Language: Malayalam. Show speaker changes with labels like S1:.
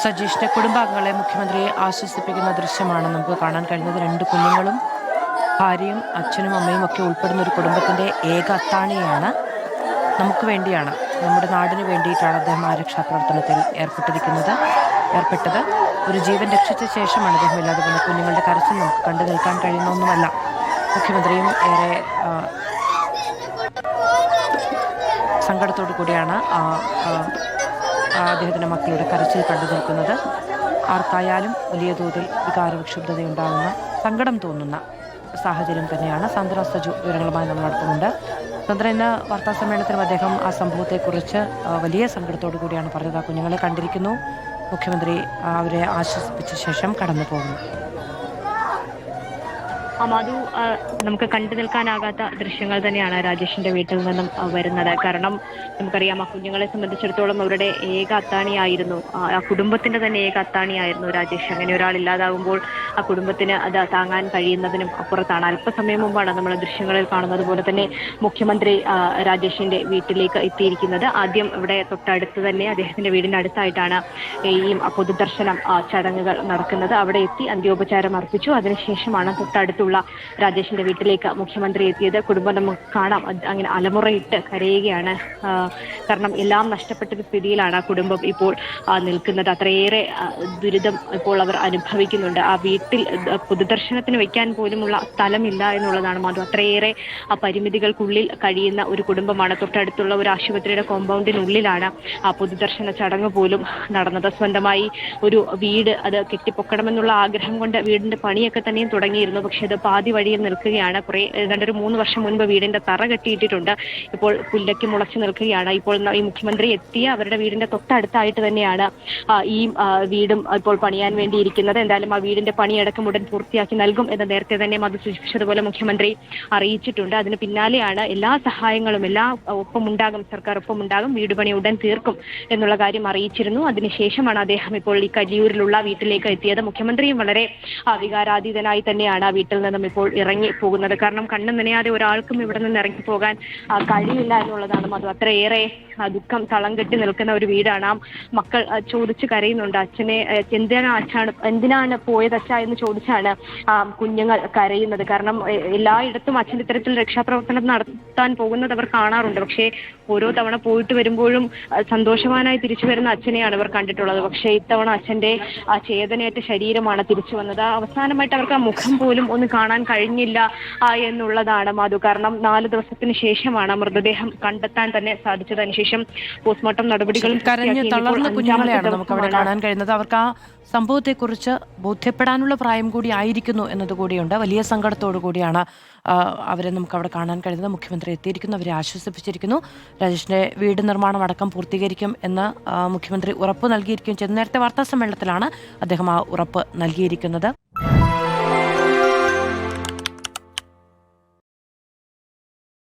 S1: സജീഷിന്റെ കുടുംബാംഗങ്ങളെ മുഖ്യമന്ത്രി ആശ്വസിപ്പിക്കുന്ന ദൃശ്യമാണ് നമുക്ക് കാണാൻ കഴിയുന്നത്. 2 കുഞ്ഞുങ്ങളും ഭാര്യയും അച്ഛനും അമ്മയും ഒക്കെ ഉൾപ്പെടുന്ന ഒരു കുടുംബത്തിന്റെ ഏക അത്താണിയാണ്. നമുക്ക് വേണ്ടിയാണ്, നമ്മുടെ നാടിന് വേണ്ടിയിട്ടാണ് അദ്ദേഹം ആ രക്ഷാപ്രവർത്തനത്തിൽ ഏർപ്പെട്ടത്. ഒരു ജീവൻ രക്ഷിച്ച ശേഷമാണ് അദ്ദേഹം ഇല്ലാതെ പോകുന്ന കുഞ്ഞുങ്ങളുടെ കരച്ചിൽ നമുക്ക് കണ്ടു നിൽക്കാൻ കഴിയുന്ന ഒന്നുമല്ല. മുഖ്യമന്ത്രിയും ഏറെ സങ്കടത്തോടു കൂടിയാണ് അദ്ദേഹത്തിൻ്റെ മക്കളുടെ കരച്ചിൽ കണ്ടു നിൽക്കുന്നത്. ആർക്കായാലും വലിയ തോതിൽ വികാരവിക്ഷുബ്ധതയുണ്ടാകുന്ന, സങ്കടം തോന്നുന്ന സാഹചര്യം തന്നെയാണ്. സാന്ദ്ര സജു വിവരങ്ങളുമായി നമ്മളടുത്തുമുണ്ട്. സാന്ദ്ര, ഇന്ന് വാർത്താ സമ്മേളനത്തിലും അദ്ദേഹം ആ സംഭവത്തെക്കുറിച്ച് വലിയ സങ്കടത്തോടു കൂടിയാണ് പറഞ്ഞത്. ആ കുഞ്ഞുങ്ങളെ കണ്ടിരിക്കുന്നു, മുഖ്യമന്ത്രി അവരെ ആശ്വസിപ്പിച്ച ശേഷം കടന്നു പോകുന്നു.
S2: മധു, നമുക്ക് കണ്ടു നിൽക്കാനാകാത്ത ദൃശ്യങ്ങൾ തന്നെയാണ് രാജേഷിന്റെ വീട്ടിൽ നിന്നും വരുന്നത്. കാരണം നമുക്കറിയാം, ആ കുഞ്ഞുങ്ങളെ സംബന്ധിച്ചിടത്തോളം അവരുടെ ഏക അത്താണിയായിരുന്നു, ആ കുടുംബത്തിന്റെ തന്നെ ഏക അത്താണിയായിരുന്നു രാജേഷ്. അങ്ങനെ ഒരാൾ ഇല്ലാതാകുമ്പോൾ ആ കുടുംബത്തിന് അത് താങ്ങാൻ കഴിയുന്നതിനും അപ്പുറത്താണ്. അല്പസമയം മുമ്പാണ് നമ്മൾ ദൃശ്യങ്ങളിൽ കാണുന്നത് പോലെ തന്നെ മുഖ്യമന്ത്രി രാജേഷിന്റെ വീട്ടിലേക്ക് എത്തിയിരിക്കുന്നത്. ആദ്യം ഇവിടെ തൊട്ടടുത്ത് തന്നെ അദ്ദേഹത്തിന്റെ വീടിന്റെ അടുത്തായിട്ടാണ് ഈ പൊതുദർശനം ചടങ്ങുകൾ നടക്കുന്നത്. അവിടെ എത്തി അന്ത്യോപചാരം അർപ്പിച്ചു. അതിനുശേഷമാണ് തൊട്ടടുത്തുള്ള രാജേഷിന്റെ വീട്ടിലേക്ക് മുഖ്യമന്ത്രി എത്തിയത്. കുടുംബം നമുക്ക് കാണാം, അങ്ങനെ അലമുറയിട്ട് കരയുകയാണ്. കാരണം എല്ലാം നഷ്ടപ്പെട്ട സ്ഥിതിയിലാണ് ആ കുടുംബം ഇപ്പോൾ നിൽക്കുന്നത്. അത്രയേറെ ദുരിതം ഇപ്പോൾ അവർ അനുഭവിക്കുന്നുണ്ട്. ആ വീട്ടിൽ പൊതുദർശനത്തിന് വെക്കാൻ പോലുമുള്ള സ്ഥലമില്ല എന്നുള്ളതാണ് മധു. അത്രയേറെ ആ പരിമിതികൾക്കുള്ളിൽ കഴിയുന്ന ഒരു കുടുംബമാണ്. തൊട്ടടുത്തുള്ള ഒരു ആശുപത്രിയുടെ കോമ്പൗണ്ടിനുള്ളിലാണ് ആ പൊതുദർശന ചടങ്ങ് പോലും നടന്നത്. സ്വന്തമായി ഒരു വീട് അത് കെട്ടിപ്പൊക്കണമെന്നുള്ള ആഗ്രഹം കൊണ്ട് വീടിന്റെ പണിയൊക്കെ തന്നെയും തുടങ്ങിയിരുന്നു. പക്ഷെ അത് പാതി വഴിയിൽ നിൽക്കുകയാണ്. ഏതാണ്ട് ഒരു 3 വർഷം മുൻപ് വീടിന്റെ തറ കെട്ടിയിട്ടിട്ടുണ്ട്. ഇപ്പോൾ പുല്ലയ്ക്ക് മുളച്ചു നിൽക്കുകയാണ്. ഇപ്പോൾ ഈ മുഖ്യമന്ത്രി എത്തിയ അവരുടെ വീടിന്റെ തൊട്ടടുത്തായിട്ട് തന്നെയാണ് ഈ വീടും ഇപ്പോൾ പണിയാൻ വേണ്ടിയിരിക്കുന്നത്. എന്തായാലും ആ വീടിന്റെ പണിയടക്കം ഉടൻ പൂർത്തിയാക്കി നൽകും എന്ന് നേരത്തെ തന്നെ അത് സൂചിപ്പിച്ചതുപോലെ മുഖ്യമന്ത്രി അറിയിച്ചിട്ടുണ്ട്. അതിന് പിന്നാലെയാണ് എല്ലാ സഹായങ്ങളും ഒപ്പമുണ്ടാകും, സർക്കാർ ഒപ്പമുണ്ടാകും, വീട് പണി ഉടൻ തീർക്കും എന്നുള്ള കാര്യം അറിയിച്ചിരുന്നു. അതിനുശേഷമാണ് അദ്ദേഹം ഇപ്പോൾ ഈ കലിയൂരിലുള്ള വീട്ടിലേക്ക് എത്തിയത്. മുഖ്യമന്ത്രിയും വളരെ വികാരാതീതനായി തന്നെയാണ് ആ വീട്ടിൽ നിന്നും ഇപ്പോൾ ഇറങ്ങി പോകുന്നത്. കാരണം കണ്ണു നനയാതെ ഒരാൾക്കും ഇവിടെ നിന്ന് ഇറങ്ങി പോകാൻ കഴിയില്ല എന്നുള്ളതാണ് അത്. അത്രയേറെ ദുഃഖം തളം കെട്ടി നിൽക്കുന്ന ഒരു വീടാണ്. ആ മക്കൾ ചോദിച്ചു കരയുന്നുണ്ട്, അച്ഛനെ എന്തിനാണ് പോയത് അച്ഛ എന്ന് ചോദിച്ചാണ് കുഞ്ഞുങ്ങൾ കരയുന്നത്. കാരണം എല്ലായിടത്തും അച്ഛൻ ഇത്തരത്തിൽ രക്ഷാപ്രവർത്തനം നടത്താൻ പോകുന്നത് അവർ കാണാറുണ്ട്. പക്ഷേ ഓരോ തവണ പോയിട്ട് വരുമ്പോഴും സന്തോഷവാനായി തിരിച്ചു വരുന്ന അച്ഛനെയാണ് അവർ കണ്ടിട്ടുള്ളത്. പക്ഷേ ഇത്തവണ അച്ഛന്റെ ആ ചേതനയേറ്റ ശരീരമാണ് തിരിച്ചു വന്നത്. അവസാനമായിട്ട് അവർക്ക് ആ മുഖം പോലും ഒന്ന് കാണാൻ കഴിഞ്ഞില്ല എന്നുള്ളതാണ് മധു. കാരണം 4 ദിവസത്തിന് ശേഷമാണ് മൃതദേഹം കണ്ടെത്താൻ തന്നെ സാധിച്ചത്. അതിനുശേഷം പോസ്റ്റ്മോർട്ടം നടപടികളും
S1: കരഞ്ഞു തളർന്ന കുഞ്ഞുങ്ങളെയാണ് നമുക്ക് അവിടെ കാണാൻ കഴിയുന്നത്. അവർക്ക് ആ സംഭവത്തെക്കുറിച്ച് ബോധ്യപ്പെടാനുള്ള പ്രായം കൂടി ആയിരിക്കുന്നു എന്നതുകൂടിയുണ്ട്. വലിയ സങ്കടത്തോടു കൂടിയാണ് അവരെ നമുക്ക് അവിടെ കാണാൻ കഴിയുന്നത്. മുഖ്യമന്ത്രി എത്തിയിരിക്കുന്നു, അവരെ ആശ്വസിപ്പിച്ചിരിക്കുന്നു. രാജേഷിന്റെ വീട് നിർമ്മാണം അടക്കം പൂർത്തീകരിക്കും എന്ന് മുഖ്യമന്ത്രി ഉറപ്പ് നൽകിയിരിക്കുകയും ചെയ്തു. നേരത്തെ വാർത്താ സമ്മേളനത്തിലാണ് അദ്ദേഹം ആ ഉറപ്പ് നൽകിയിരിക്കുന്നത്.